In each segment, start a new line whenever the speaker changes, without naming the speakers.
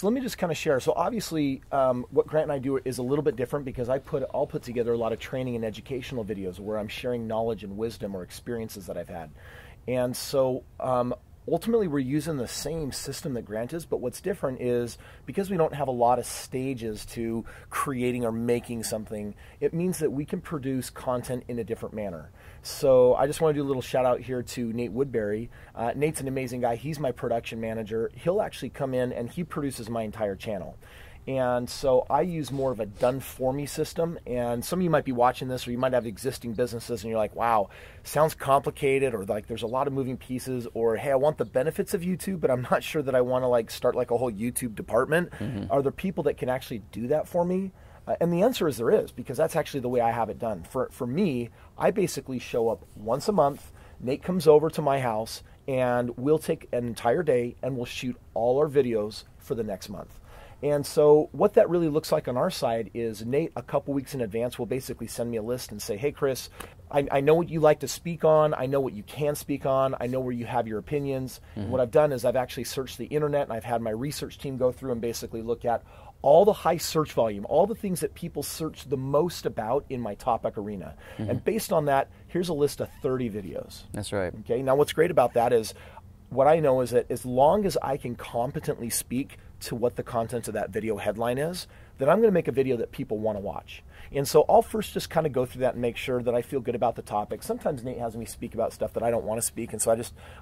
So let me just kind of share. So obviously, what Grant and I do is a little bit different because I'll put together a lot of training and educational videos where I'm sharing knowledge and wisdom or experiences that I've had. And so ultimately, we're using the same system that Grant is, but what's different is because we don't have a lot of stages to creating or making something, it means that we can produce content in a different manner. So I just want to do a little shout out here to Nate Woodbury. Nate's an amazing guy. He's my production manager. He'll actually come in and he produces my entire channel. And so I use more of a done-for-me system, and some of you might be watching this, or you might have existing businesses, and you're like, wow, sounds complicated, or like there's a lot of moving pieces, or hey, I want the benefits of YouTube, but I'm not sure that I want to like start like a whole YouTube department. Are there people that can actually do that for me? And the answer is there is, because that's actually the way I have it done. For me, I basically show up once a month. Nate comes over to my house, and we'll take an entire day, and we'll shoot all our videos for the next month. And so what that really looks like on our side is Nate, a couple weeks in advance, will basically send me a list and say, hey, Kris, I know what you like to speak on. I know what you can speak on. I know where you have your opinions. And what I've done is I've actually searched the internet, and I've had my research team go through and basically look at all the high search volume, all the things that people search the most about in my topic arena. And based on that, here's a list of 30 videos.
That's right.
Okay. Now, what's great about that is what I know is that as long as I can competently speak to what the content of that video headline is, then I'm going to make a video that people want to watch. And so I'll first just kind of go through that and make sure that I feel good about the topic. Sometimes Nate has me speak about stuff that I don't want to speak, and so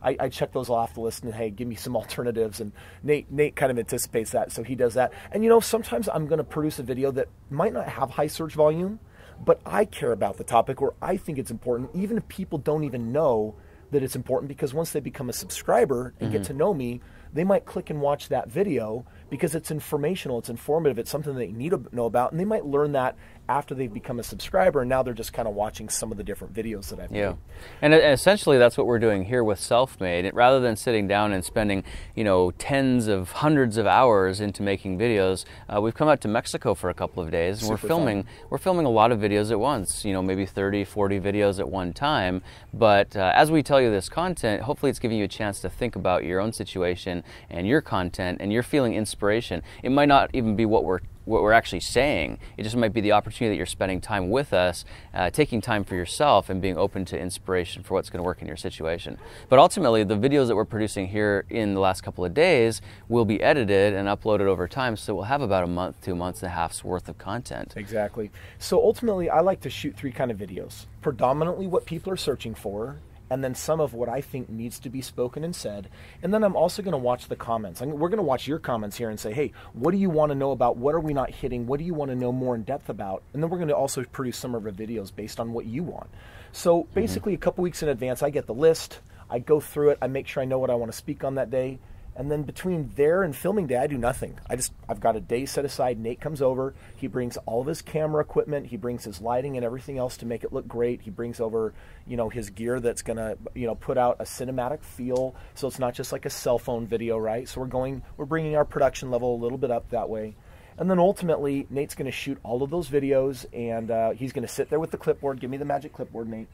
I check those off the list and, hey, give me some alternatives. And Nate kind of anticipates that, so he does that. And you know, sometimes I'm going to produce a video that might not have high search volume, but I care about the topic, or I think it's important, even if people don't even know that it's important, because once they become a subscriber and get to know me, they might click and watch that video because it's informational, it's informative, it's something they need to know about, and they might learn that after they've become a subscriber, and now they're just kind of watching some of the different videos that I've made.
And essentially that's what we're doing here with Self-Made. Rather than sitting down and spending, you know, tens of hundreds of hours into making videos, we've come out to Mexico for a couple of days, and we're filming a lot of videos at once, you know, maybe 30, 40 videos at one time. But as we tell you this content, hopefully it's giving you a chance to think about your own situation and your content, and you're feeling inspiration. It might not even be what we're actually saying. It just might be the opportunity that you're spending time with us, taking time for yourself and being open to inspiration for what's going to work in your situation. But ultimately, the videos that we're producing here in the last couple of days will be edited and uploaded over time, so we'll have about a month, 2 months and a half's worth of content.
Exactly. So ultimately, I like to shoot 3 kind of videos. Predominantly what people are searching for, and then some of what I think needs to be spoken and said. And then I'm also going to watch the comments. We're going to watch your comments here and say, hey, what do you want to know about? What are we not hitting? What do you want to know more in depth about? And then we're going to also produce some of our videos based on what you want. So basically a couple weeks in advance, I get the list, I go through it, I make sure I know what I want to speak on that day. And then between there and filming day, I do nothing. I've got a day set aside. Nate comes over. He brings all of his camera equipment. He brings his lighting and everything else to make it look great. He brings over, you know, his gear that's gonna, you know, put out a cinematic feel. So it's not just like a cell phone video, right? So we're bringing our production level a little bit up that way. And then ultimately, Nate's gonna shoot all of those videos, and he's gonna sit there with the clipboard. Give me the magic clipboard, Nate.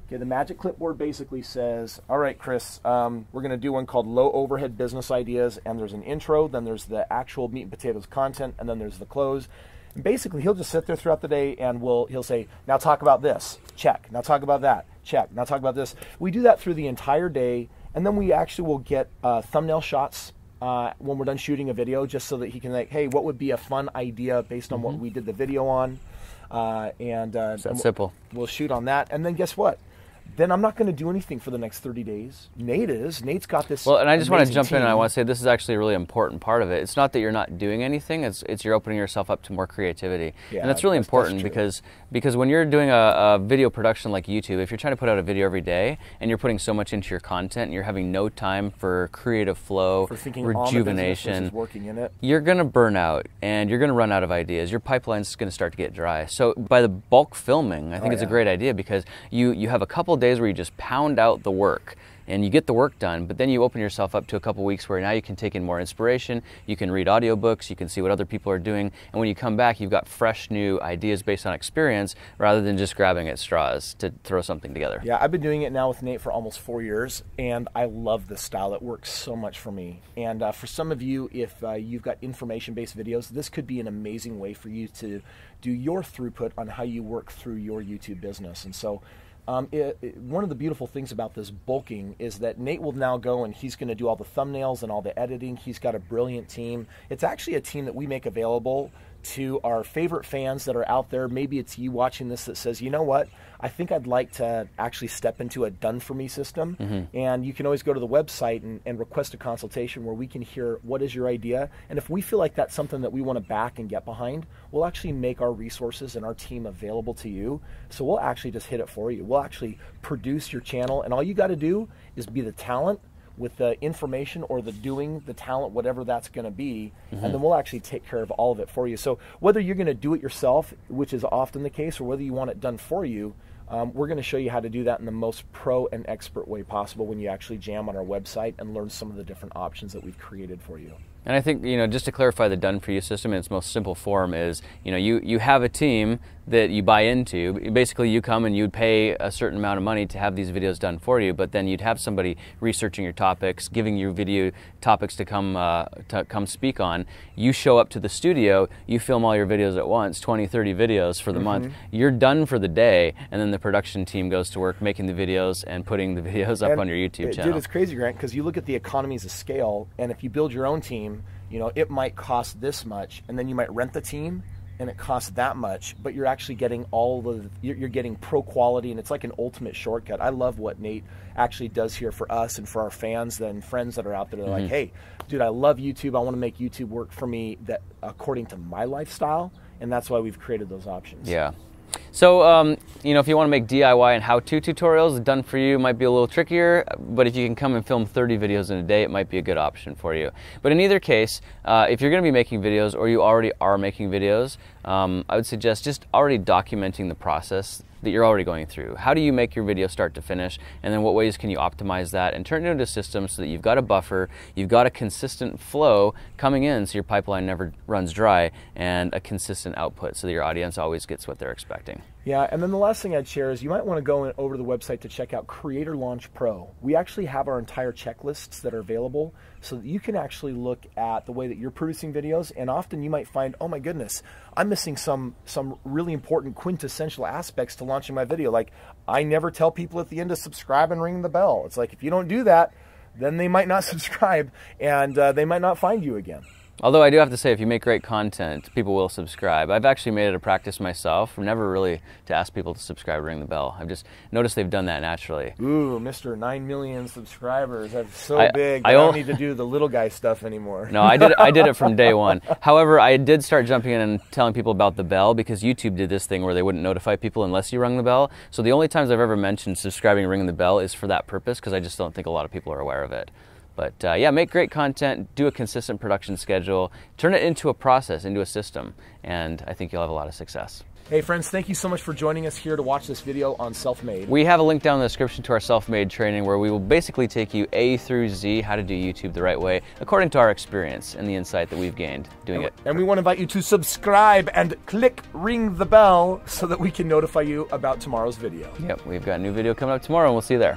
Okay, the magic clipboard basically says, all right, Kris, we're going to do one called Low Overhead Business Ideas, and there's an intro, then there's the actual meat and potatoes content, and then there's the close. And basically, he'll just sit there throughout the day, and he'll say, now talk about this, check. Now talk about that, check. Now talk about this. We do that through the entire day, and then we actually will get thumbnail shots when we're done shooting a video, just so that he can, like, hey, what would be a fun idea based on what we did the video on?
That's simple.
We'll shoot on that, and then guess what? Then I'm not going to do anything for the next 30 days. Nate's got this.
Well, and I just want to jump
team.
in, and I want to say this is actually a really important part of it. It's not that you're not doing anything, it's you're opening yourself up to more creativity. Yeah, and that's really important because when you're doing a video production like YouTube, if you're trying to put out a video every day and you're putting so much into your content and you're having no time for creative flow,
for thinking
rejuvenation,
working in it,
you're going to burn out and you're going to run out of ideas. Your pipeline's going to start to get dry. So by the bulk filming, I think it's a great idea, because you have a couple days where you just pound out the work, and you get the work done, but then you open yourself up to a couple weeks where now you can take in more inspiration, you can read audiobooks, you can see what other people are doing, and when you come back, you've got fresh new ideas based on experience rather than just grabbing at straws to throw something together.
Yeah, I've been doing it now with Nate for almost 4 years, and I love this style. It works so much for me. And for some of you, if you've got information-based videos, this could be an amazing way for you to do your throughput on how you work through your YouTube business. And so one of the beautiful things about this bulking is that Nate will now go and he's going to do all the thumbnails and all the editing. He's got a brilliant team. It's actually a team that we make available to our favorite fans that are out there. Maybe it's you watching this that says, you know what, I think I'd like to actually step into a done-for-me system. And you can always go to the website and request a consultation where we can hear what is your idea. And if we feel like that's something that we want to back and get behind, we'll actually make our resources and our team available to you. So we'll actually just hit it for you. We'll actually produce your channel, and all you got to do is be the talent with the information or the doing, the talent, whatever that's going to be, and then we'll actually take care of all of it for you. So whether you're going to do it yourself, which is often the case, or whether you want it done for you, we're going to show you how to do that in the most pro and expert way possible when you actually jam on our website and learn some of the different options that we've created for you.
And I think, just to clarify, the done-for-you system in its most simple form is, you have a team that you buy into. Basically, you come and you'd pay a certain amount of money to have these videos done for you, but then you'd have somebody researching your topics, giving you video topics to come speak on. You show up to the studio, you film all your videos at once, 20, 30 videos for the month. You're done for the day, and then the production team goes to work making the videos and putting the videos up on your YouTube channel.
Dude, it's crazy, Grant, because you look at the economies of scale, and if you build your own team, it might cost this much, and then you might rent the team, and it costs that much, but you're actually getting you're getting pro quality, and it's like an ultimate shortcut. I love what Nate actually does here for us and for our fans and friends that are out there. They're like, hey, dude, I love YouTube. I want to make YouTube work for me that according to my lifestyle, and that's why we've created those options.
Yeah. So, if you want to make DIY and how-to tutorials, done for you might be a little trickier, but if you can come and film 30 videos in a day, it might be a good option for you. But in either case, if you're going to be making videos or you already are making videos, I would suggest just already documenting the process that you're already going through. How do you make your video start to finish? And then what ways can you optimize that and turn it into a system so that you've got a buffer, you've got a consistent flow coming in so your pipeline never runs dry, and a consistent output so that your audience always gets what they're expecting.
Yeah, and then the last thing I'd share is you might want to go over to the website to check out Creator Launch Pro. We actually have our entire checklists that are available so that you can actually look at the way that you're producing videos, and often you might find, oh my goodness, I'm missing some really important quintessential aspects to launching my video. Like, I never tell people at the end to subscribe and ring the bell. It's like, if you don't do that, then they might not subscribe, and they might not find you again.
Although I do have to say, if you make great content, people will subscribe. I've actually made it a practice myself, never really to ask people to subscribe or ring the bell. I've just noticed they've done that naturally.
Ooh, Mr. 9 million subscribers. That's so big. I don't need to do the little guy stuff anymore.
No, I did it from day one. However, I did start jumping in and telling people about the bell because YouTube did this thing where they wouldn't notify people unless you rung the bell. So the only times I've ever mentioned subscribing and ringing the bell is for that purpose, because I just don't think a lot of people are aware of it. But yeah, make great content, do a consistent production schedule, turn it into a process, into a system, and I think you'll have a lot of success.
Hey friends, thank you so much for joining us here to watch this video on Self-Made.
We have a link down in the description to our Self-Made training where we will basically take you A through Z how to do YouTube the right way according to our experience and the insight that we've gained doing it.
And we want to invite you to subscribe and ring the bell so that we can notify you about tomorrow's video.
Yep, we've got a new video coming up tomorrow, and we'll see you there.